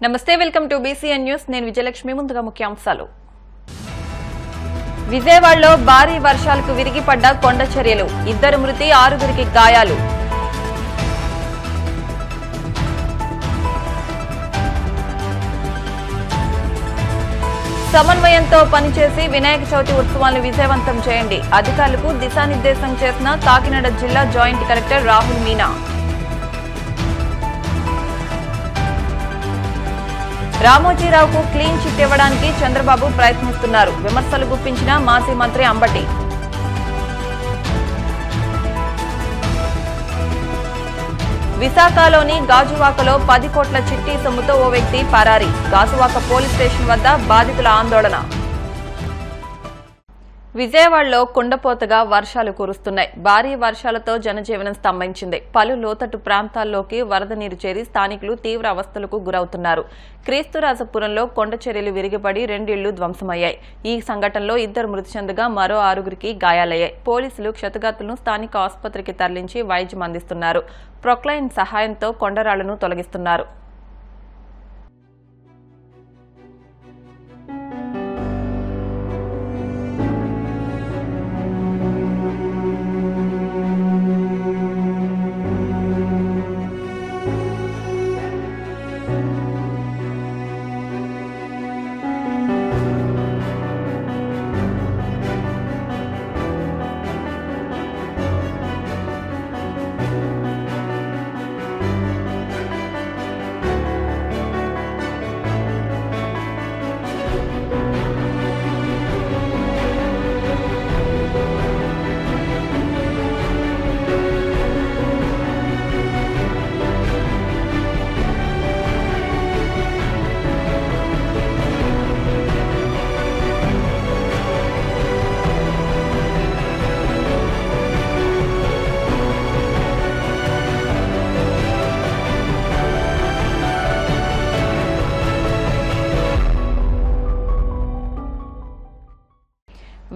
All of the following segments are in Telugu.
నమస్తే, వెల్కమ్ టు బీసీఎన్ న్యూస్. నేను విజయలక్ష్మి. ముందుగా ముఖ్యాంశాలు. విజయవాడలో భారీ వర్షాలకు విరిగిపడ్డ కొండ చర్యలు, 2 మృతి, 6 గాయాలు. సమన్వయంతో పనిచేసి వినాయక చవితి ఉత్సవాలను విజయవంతం చేయండి. అధికారులకు దిశానిర్దేశం చేసిన కాకినాడ జిల్లా జాయింట్ కలెక్టర్ రాహుల్ మీనా. రామోజీరావుకు క్లీన్ చిట్ ఇవ్వడానికి చంద్రబాబు ప్రయత్నిస్తున్నారు. విమర్శలు గుప్పించిన మాజీ మంత్రి అంబటి. విశాఖలోని గాజువాకలో 10 కోట్ల చిట్టి సొమ్ముతో ఓ వ్యక్తి పరారీ. గాజువాక పోలీస్ స్టేషన్ వద్ద బాధితుల ఆందోళన. విజయవాడలో కుండపోతగా వర్షాలు కురుస్తున్నాయి. భారీ వర్షాలతో జనజీవనం స్తంభించింది. పలు లోతట్టు ప్రాంతాల్లోకి వరద నీరు చేరి స్థానికులు తీవ్ర అవస్థలకు గురవుతున్నారు. క్రీస్తురాజపురంలో కొండ చర్యలు విరిగిపడి 2 ఇళ్లు ధ్వంసమయ్యాయి. ఈ సంఘటనలో 2 మృతి చెందగా మరో 6 గాయాలయ్యాయి. పోలీసులు క్షతగాతులను స్థానిక ఆసుపత్రికి తరలించి వైద్యం అందిస్తున్నారు. ప్రొక్లైన్ సహాయంతో కొండరాళ్లను తొలగిస్తున్నారు.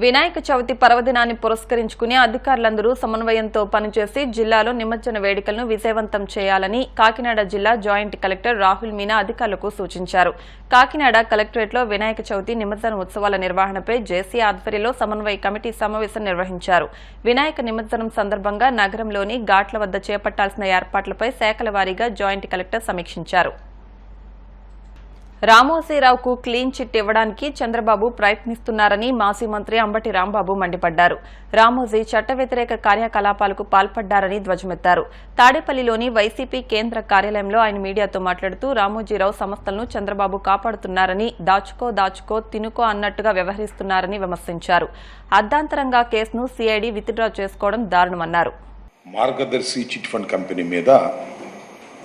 వినాయక చవితి పర్వదినాన్ని పురస్కరించుకుని అధికారులందరూ సమన్వయంతో పనిచేసి జిల్లాలో నిమజ్జన వేడుకలను విజయవంతం చేయాలని కాకినాడ జిల్లా జాయింట్ కలెక్టర్ రాహుల్ మీనా అధికారులకు సూచించారు. కాకినాడ కలెక్టరేట్లో వినాయక చవితి నిమజ్జన ఉత్సవాల నిర్వహణపై జేసీ ఆధ్వర్యంలో సమన్వయ కమిటీ సమావేశం నిర్వహించారు. వినాయక నిమజ్జనం సందర్భంగా నగరంలోని ఘాట్ల వద్ద చేపట్టాల్సిన ఏర్పాట్లపై శాఖల వారీగా జాయింట్ కలెక్టర్ సమీక్షించారు. రామోజీరావుకు క్లీన్ చిట్ ఇవ్వడానికి చంద్రబాబు ప్రయత్నిస్తున్నారని మాజీ మంత్రి అంబటి రాంబాబు మండిపడ్డారు. రామోజీ చట్ట వ్యతిరేక కార్యకలాపాలకు పాల్పడ్డారని ధ్వజమెత్తారు. తాడేపల్లిలోని వైసీపీ కేంద్ర కార్యాలయంలో ఆయన మీడియాతో మాట్లాడుతూ రామోజీరావు సంస్థలను చంద్రబాబు కాపాడుతున్నారని, దాచుకో తినుకో అన్నట్టుగా వ్యవహరిస్తున్నారని విమర్శించారు. అర్ధాంతరంగా కేసును సిఐడి విత్డ్రా చేసుకోవడం దారుణమన్నారు. మార్గదర్శి చిట్ ఫండ్ కంపెనీ మీద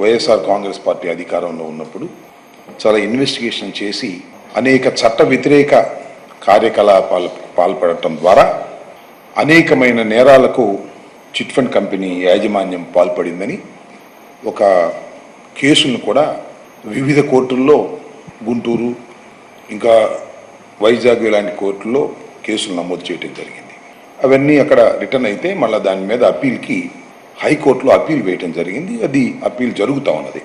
వైఎస్ఆర్ కాంగ్రెస్ పార్టీ అధికారంలో ఉన్నప్పుడు చాలా ఇన్వెస్టిగేషన్ చేసి అనేక చట్ట వ్యతిరేక కార్యకలాపాలకు పాల్పడటం ద్వారా అనేకమైన నేరాలకు చిట్ ఫండ్ కంపెనీ యాజమాన్యం పాల్పడిందని ఒక కేసులను కూడా వివిధ కోర్టుల్లో, గుంటూరు ఇంకా వైజాగ్ ఇలాంటి కోర్టుల్లో కేసులు నమోదు చేయడం జరిగింది. అవన్నీ అక్కడ రిటర్న్ అయితే మళ్ళీ దాని మీద అప్పీల్కి హైకోర్టులో అప్పీల్ వేయటం జరిగింది. అది అప్పీల్ జరుగుతూ ఉన్నది.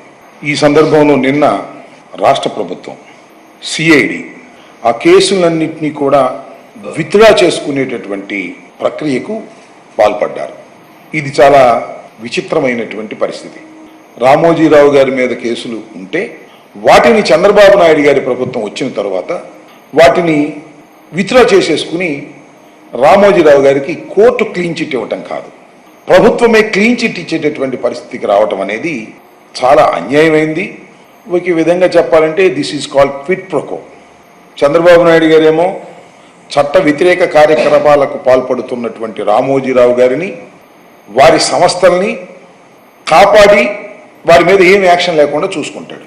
ఈ సందర్భంలో నిన్న రాష్ట్ర ప్రభుత్వం సిఐడి ఆ కేసులన్నింటినీ కూడా విత్డ్రా చేసుకునేటటువంటి ప్రక్రియకు పాల్పడ్డారు. ఇది చాలా విచిత్రమైనటువంటి పరిస్థితి. రామోజీరావు గారి మీద కేసులు ఉంటే వాటిని చంద్రబాబు నాయుడు గారి ప్రభుత్వం వచ్చిన తర్వాత వాటిని విత్డ్రా చేసేసుకుని రామోజీరావు గారికి కోర్టు క్లీన్ చిట్ ఇవ్వటం కాదు, ప్రభుత్వమే క్లీన్ చిట్ ఇచ్చేటటువంటి పరిస్థితికి రావటం అనేది చాలా అన్యాయమైంది. ఒక విధంగా చెప్పాలంటే this is called quit ప్రొకో. Chandrababu Naidu గారేమో చట్ట వ్యతిరేక కార్యకలాపాలకు పాల్పడుతున్నటువంటి రామోజీరావు గారిని, వారి సంస్థల్ని కాపాడి వారి మీద ఏం యాక్షన్ లేకుండా చూసుకుంటాడు.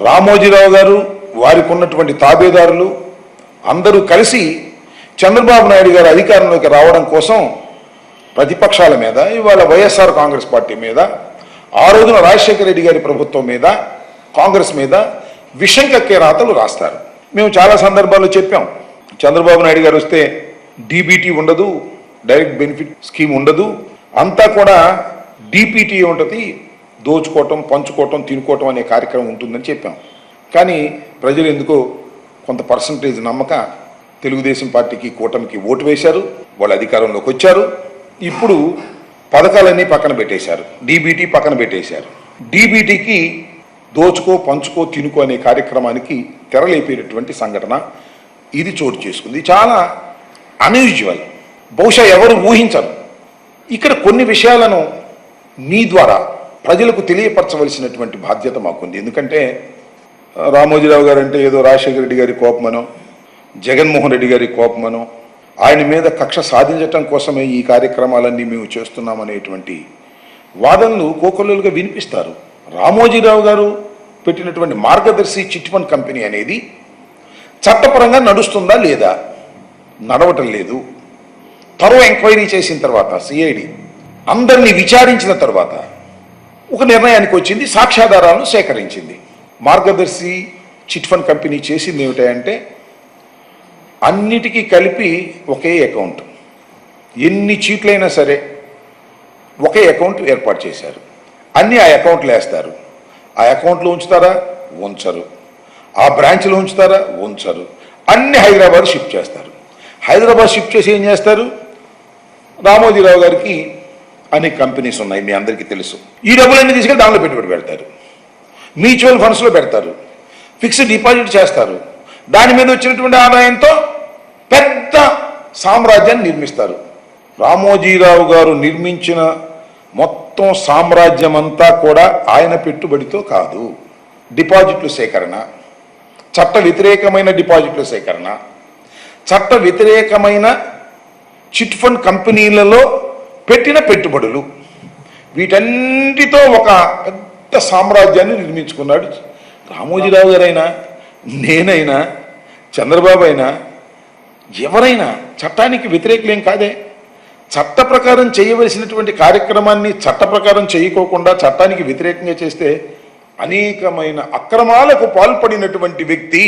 రామోజీరావు గారు, వారికి ఉన్నటువంటి తాబేదారులు అందరూ కలిసి చంద్రబాబు నాయుడు గారు అధికారంలోకి రావడం కోసం ప్రతిపక్షాల మీద, ఇవాళ వైఎస్ఆర్ కాంగ్రెస్ పార్టీ మీద, ఆ రోజున రాజశేఖర రెడ్డి గారి ప్రభుత్వం మీద, కాంగ్రెస్ మీద విషం కక్కే రాతలు రాస్తారు. మేము చాలా సందర్భాల్లో చెప్పాం, చంద్రబాబు నాయుడు గారు వస్తే డీబీటీ ఉండదు, డైరెక్ట్ బెనిఫిట్ స్కీమ్ ఉండదు, అంతా కూడా డీపీటీ ఉంటుంది, దోచుకోవటం, పంచుకోవటం, తినుకోవటం అనే కార్యక్రమం ఉంటుందని చెప్పాం. కానీ ప్రజలు ఎందుకో కొంత పర్సంటేజ్ నమ్మక తెలుగుదేశం పార్టీకి కూటమికి ఓటు వేశారు, వాళ్ళు అధికారంలోకి వచ్చారు. ఇప్పుడు పథకాలన్నీ పక్కన పెట్టేశారు, డీబీటీ పక్కన పెట్టేశారు. డీబీటీకి దోచుకో పంచుకో తినుకో అనే కార్యక్రమానికి తెరలేపేటటువంటి సంఘటన ఇది చోటు చేసుకుంది. చాలా అన్యూజువల్, బహుశా ఎవరు ఊహించరు. ఇక్కడ కొన్ని విషయాలను మీ ద్వారా ప్రజలకు తెలియపరచవలసినటువంటి బాధ్యత మాకుంది. ఎందుకంటే రామోజీరావు గారు అంటే ఏదో రాజశేఖర రెడ్డి గారి కోపమనో, జగన్మోహన్ రెడ్డి గారి కోపమనో, ఆయన మీద కక్ష సాధించటం కోసమే ఈ కార్యక్రమాలన్నీ మేము చేస్తున్నామనేటువంటి వాదనలు కోకొల్లలుగా వినిపిస్తారు. రామోజీరావు గారు పెట్టినటువంటి మార్గదర్శి చిట్ ఫండ్ కంపెనీ అనేది చట్టపరంగా నడుస్తుందా లేదా? నడవటం లేదు. త్వరగా ఎంక్వైరీ చేసిన తర్వాత సిఐడి అందరినీ విచారించిన తర్వాత ఒక నిర్ణయానికి వచ్చింది, సాక్ష్యాధారాలను సేకరించింది. మార్గదర్శి చిట్ ఫండ్ కంపెనీ చేసింది ఏమిటంటే అన్నిటికీ కలిపి ఒకే అకౌంట్, ఎన్ని చీట్లైనా సరే ఒకే అకౌంట్ ఏర్పాటు చేశారు. అన్నీ ఆ అకౌంట్లో వేస్తారు. ఆ అకౌంట్లో ఉంచుతారా? ఉంచరు. ఆ బ్రాంచ్లో ఉంచుతారా? ఉంచరు. అన్ని హైదరాబాద్ షిఫ్ట్ చేస్తారు. హైదరాబాద్ షిఫ్ట్ చేసి ఏం చేస్తారు? రామోజీరావు గారికి అనేక కంపెనీస్ ఉన్నాయి, మీ అందరికీ తెలుసు. ఈ డబ్బులన్నీ తీసుకెళ్ళి దానిలో పెట్టుబడి పెడతారు, మ్యూచువల్ ఫండ్స్లో పెడతారు, ఫిక్స్డ్ డిపాజిట్ చేస్తారు. దాని మీద వచ్చినటువంటి ఆదాయంతో పెద్ద సామ్రాజ్యాన్ని నిర్మిస్తారు. రామోజీరావు గారు నిర్మించిన మొత్తం సామ్రాజ్యం అంతా కూడా ఆయన పెట్టుబడితో కాదు. డిపాజిట్లు సేకరణ, చట్ట వ్యతిరేకమైన డిపాజిట్ల సేకరణ, చట్ట వ్యతిరేకమైన చిట్ ఫండ్ కంపెనీలలో పెట్టిన పెట్టుబడులు, వీటన్నిటితో ఒక పెద్ద సామ్రాజ్యాన్ని నిర్మించుకున్నాడు రామోజీరావు గారైనా, నేనైనా, చంద్రబాబు అయినా, ఎవరైనా చట్టానికి వ్యతిరేకులేం కాదే. చట్ట ప్రకారం చేయవలసినటువంటి కార్యక్రమాన్ని చట్ట ప్రకారం చేయకోకుండా చట్టానికి వ్యతిరేకంగా చేస్తే అనేకమైన అక్రమాలకు పాల్పడినటువంటి వ్యక్తి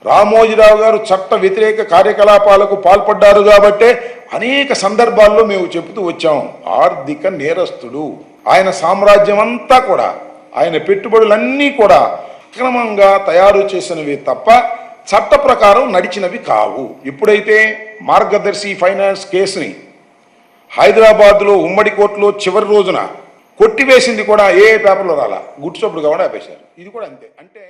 రామోజీరావు గారు. చట్ట వ్యతిరేక కార్యకలాపాలకు పాల్పడ్డారు కాబట్టే అనేక సందర్భాల్లో మేము చెబుతూ వచ్చాం, ఆర్థిక నేరస్తుడు. ఆయన సామ్రాజ్యం అంతా కూడా, ఆయన పెట్టుబడులన్నీ కూడా అక్రమంగా తయారు చేసినవి తప్ప చట్ట ప్రకారం నడిచినవి కావు. ఎప్పుడైతే మార్గదర్శి ఫైనాన్స్ కేసుని హైదరాబాద్లో ఉమ్మడి కోర్టులో చివరి రోజున కొట్టివేసింది కూడా ఏ పేపర్లో రాలా, గుట్టుచప్పుడు కావడం ఆపేశారు. ఇది కూడా అంతే. అంటే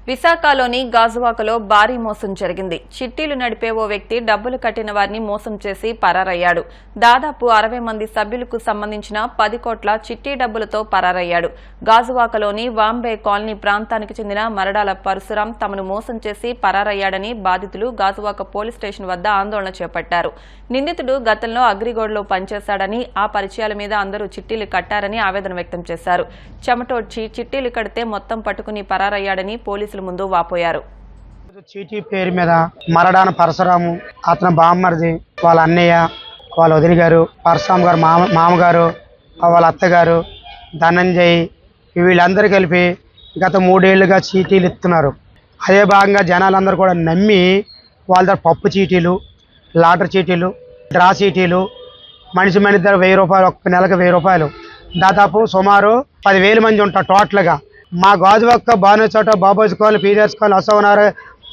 విశాఖలోని గాజువాకలో భారీ మోసం జరిగింది. చిట్టీలు నడిపే ఓ వ్యక్తి డబ్బులు కట్టిన వారిని మోసం చేసి పరారయ్యాడు. దాదాపు 60 మంది సభ్యులకు సంబంధించిన 10 కోట్ల చిట్టీ డబ్బులతో పరారయ్యాడు. గాజువాకలోని వాంబే కాలనీ ప్రాంతానికి చెందిన మరడాల పరశురాం తమను మోసం చేసి పరారయ్యాడని బాధితులు గాజువాక పోలీస్ స్టేషన్ వద్ద ఆందోళన చేపట్టారు. నిందితుడు గతంలో అగ్రిగోల్డ్లో పనిచేశాడని, ఆ పరిచయాల మీద అందరూ చిట్టీలు కట్టారని ఆవేదన వ్యక్తం చేశారు. చెమటోడ్చి చిట్టీలు కడితే మొత్తం పట్టుకుని పరారయ్యాడని పోలీసులు ముందు వాపోయారు. చీటీ పేరు మీద మరడాన పరశురాము, అతని బామ్మర్ది, వాళ్ళ అన్నయ్య, వాళ్ళ వదిలి గారు, పరశురాము గారు మామగారు, వాళ్ళ అత్తగారు, ధనంజయ్, వీళ్ళందరూ కలిపి గత 3 ఏళ్లుగా చీటీలు ఇస్తున్నారు. అదే భాగంగా జనాలందరూ కూడా నమ్మి వాళ్ళ దగ్గర పప్పు చీటీలు, లాటరీ చీటీలు, డ్రా చీటీలు, మనిషి దగ్గర 1000 రూపాయలు, ఒక్క నెలకు 1000 రూపాయలు, దాదాపు సుమారు 10,000 మంది ఉంటారు టోటల్గా. మా గాజువాక బానుచోట, బాబోజ్ కాలనీ, పీరియర్స్ కాలనీ, అసోనార్,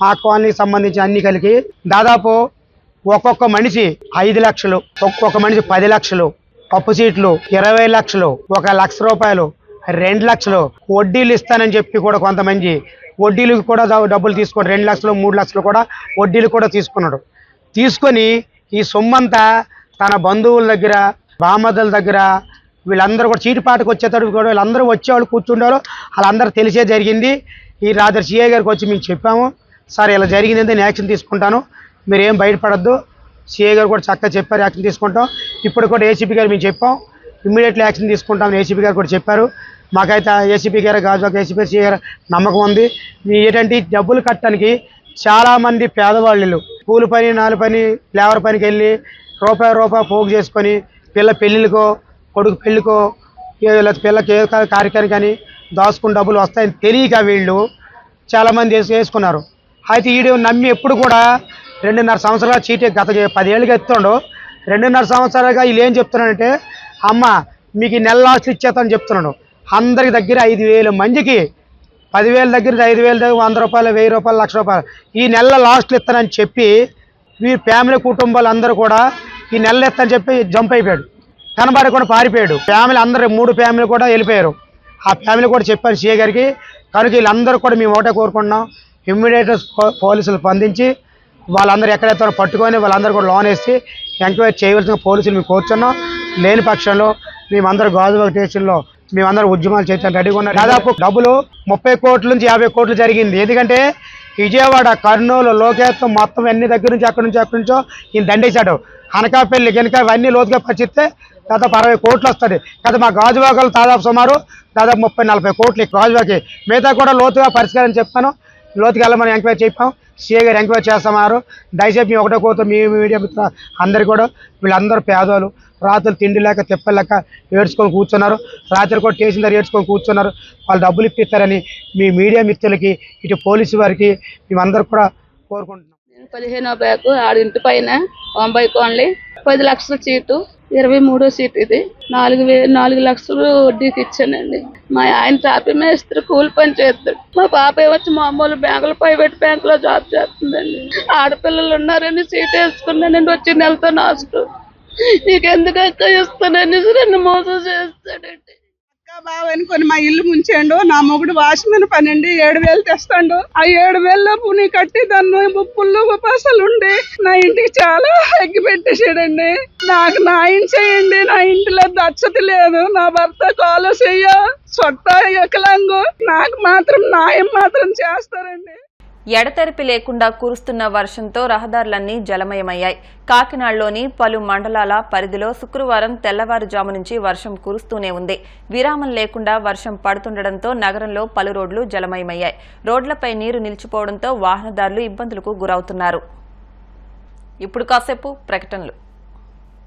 ఆ కాలనీకి సంబంధించి అన్ని కలిగి దాదాపు ఒక్కొక్క మనిషి 5 లక్షలు, ఒక్కొక్క మనిషి 10 లక్షలు, పప్పు సీట్లు 20 లక్షలు, 1 లక్ష రూపాయలు, 2 లక్షలు వడ్డీలు ఇస్తానని చెప్పి కూడా కొంతమంది వడ్డీలకు కూడా డబ్బులు తీసుకొని 2 లక్షలు 3 లక్షలు కూడా వడ్డీలు కూడా తీసుకున్నాడు. తీసుకొని ఈ సొమ్మంతా తన బంధువుల దగ్గర, బామద్దల దగ్గర, వీళ్ళందరూ కూడా చీటిపాటికి వచ్చేటప్పుడు కూడా వీళ్ళందరూ వచ్చేవాళ్ళు కూర్చుండేవాళ్ళు, వాళ్ళందరూ తెలిసే జరిగింది. ఈ రాత్రి సిఐ గారికి వచ్చి మేము చెప్పాము, సార్ ఇలా జరిగిందంటే నేను యాక్షన్ తీసుకుంటాను, మీరు ఏం బయటపడద్దు. సిఐ గారు కూడా చక్కగా చెప్పారు, యాక్షన్ తీసుకుంటాం. ఇప్పుడు కూడా ఏసీపీ గారు మేము చెప్పాం, ఇమ్మీడియట్లీ యాక్షన్ తీసుకుంటామని ఏసీపీ గారు కూడా చెప్పారు. మాకైతే ఏసీపీ గారు, గాజువాక ఏసీపీ సిఐ గారు నమ్మకం ఉంది. ఏంటంటే డబ్బులు కట్టడానికి చాలామంది పేదవాళ్ళు కూలి పని, 4 పని, లేబర్ పనికి వెళ్ళి రూపాయి పోగు చేసుకొని పిల్ల పెళ్ళిళ్ళకో, కొడుకు పెళ్ళికో, పిల్లకి ఏ కార్యక్రమం కానీ దాచుకుని డబ్బులు వస్తాయని తెలియక వీళ్ళు చాలామంది వేసుకున్నారు. అయితే వీడు నమ్మి ఎప్పుడు కూడా 2.5 సంవత్సరాల చీటీ గత 10 ఏళ్ళుగా ఎత్తుండో, 2.5 సంవత్సరాలుగా వీళ్ళు ఏం చెప్తున్నాడంటే, అమ్మ మీకు నెల లాస్ట్లు ఇచ్చేస్తాను చెప్తున్నాడు. అందరికి దగ్గర 5,000 మందికి 10,000 దగ్గర 5,000 దగ్గర 100 రూపాయలు 1,000 రూపాయలు 1,00,000 రూపాయలు ఈ నెల లాస్ట్లో ఇస్తానని చెప్పి వీరి ఫ్యామిలీ కుటుంబాలు అందరూ కూడా ఈ నెల ఇస్తానని చెప్పి జంప్ అయిపోయాడు, కనబడకుండా పారిపోయాడు. ఫ్యామిలీ అందరూ 3 ఫ్యామిలీ కూడా వెళ్ళిపోయారు. ఆ ఫ్యామిలీ కూడా చెప్పారు సీఏ గారికి. కనుక వీళ్ళందరూ కూడా మేము ఒకటే కోరుకుంటున్నాం, ఇమ్మీడియట్ పోలీసులు స్పందించి వాళ్ళందరూ ఎక్కడైతే పట్టుకొని వాళ్ళందరూ కూడా లోన్ వేసి ఎంక్వైరీ చేయవలసిన పోలీసులు మేము కోరుచున్నాం. లేని పక్షంలో మేమందరూ గాజువాక స్టేషన్లో మేమందరూ ఉద్యమాలు చేయడానికి రెడీగా ఉన్నాం. దాదాపు డబ్బులు 30 కోట్ల నుంచి 50 కోట్లు జరిగింది. ఎందుకంటే విజయవాడ, కర్నూలు, లోకేత్తం మొత్తం అన్ని దగ్గర నుంచి అక్కడి నుంచో ఈయన దండేశాడు. అనకాపల్లి కనుక ఇవన్నీ లోతుగా పరిచిస్తే దాదాపు 60 కోట్లు వస్తుంది కదా. మా గాజువాకలు దాదాపు సుమారు 30-40 కోట్లు ఈ గాజువాకి. మిగతా కూడా లోతుగా పరిష్కారం చెప్తాను, లోతుగా వెళ్ళమని ఎంక్వైరీ చెప్పాం. సీఏ గారు ఎంక్వైరీ చేస్తున్నారు. దయచేసి మేము ఒకటే కోరుతాం, మీ మీడియా మిత్రులు అందరు కూడా వీళ్ళందరూ పేదవాళ్ళు, రాత్రులు తిండి లేక తిప్పలేక ఏడ్చుకొని కూర్చున్నారు. రాత్రి కూడా స్టేషన్ దగ్గర ఏడ్చుకొని కూర్చున్నారు. వాళ్ళు డబ్బులు ఇప్పిస్తారని మీ మీడియా మిత్రులకి ఇటు పోలీసు వారికి మేమందరూ కూడా కోరుకుంటున్నాం. 15వ బ్యాగ్ ఆడింటి పైన బొంబాయి కాలనీ 10 లక్షల సీటు, 23వ సీటు ఇది. 4 లక్షలు వడ్డీకి ఇచ్చానండి. మా ఆయన టాపీ మేస్త్రి కూలి పని చేస్తాడు. మా పాప వచ్చి మామూలు బ్యాంకులో ప్రైవేట్ బ్యాంకులో జాబ్ చేస్తుందండి. ఆడపిల్లలు ఉన్నారని సీట్ వేసుకున్నానండి. వచ్చి నెలతో నాసుడు నీకెందుకు అక్క ఇస్తానని నన్ను మోసం చేస్తాడండి. బావ అనుకొని మా ఇల్లు ముంచాడు. నా మొగుడు వాచ్మెన్ పని అండి, 7,000 తెస్తాడు. ఆ 7,000 పుని కట్టి దాన్ని ముప్పుల్లో పసలు ఉండి నా ఇంటికి చాలా ఎగ్గి పెట్టేసాడండి. నాకు న్యాయం చేయండి. నా ఇంటిలో దచ్చతి లేదు, నా భర్త కాలు చెయ్య సొట్ట ఎకలాంగు, నాకు మాత్రం న్యాయం మాత్రం చేస్తారండి. ఎడతెరిపి లేకుండా కురుస్తున్న వర్షంతో రహదారులన్నీ జలమయమయ్యాయి. కాకినాడలోని పలు మండలాల పరిధిలో శుక్రవారం తెల్లవారుజాము నుంచి వర్షం కురుస్తూనే ఉంది. విరామం లేకుండా వర్షం పడుతుండటంతో నగరంలో పలు రోడ్లు జలమయమయ్యాయి. రోడ్లపై నీరు నిలిచిపోవడంతో వాహనదారులు ఇబ్బందులకు గురవుతున్నారు. ఇప్పుడు కాసేపు ప్రకటనలు.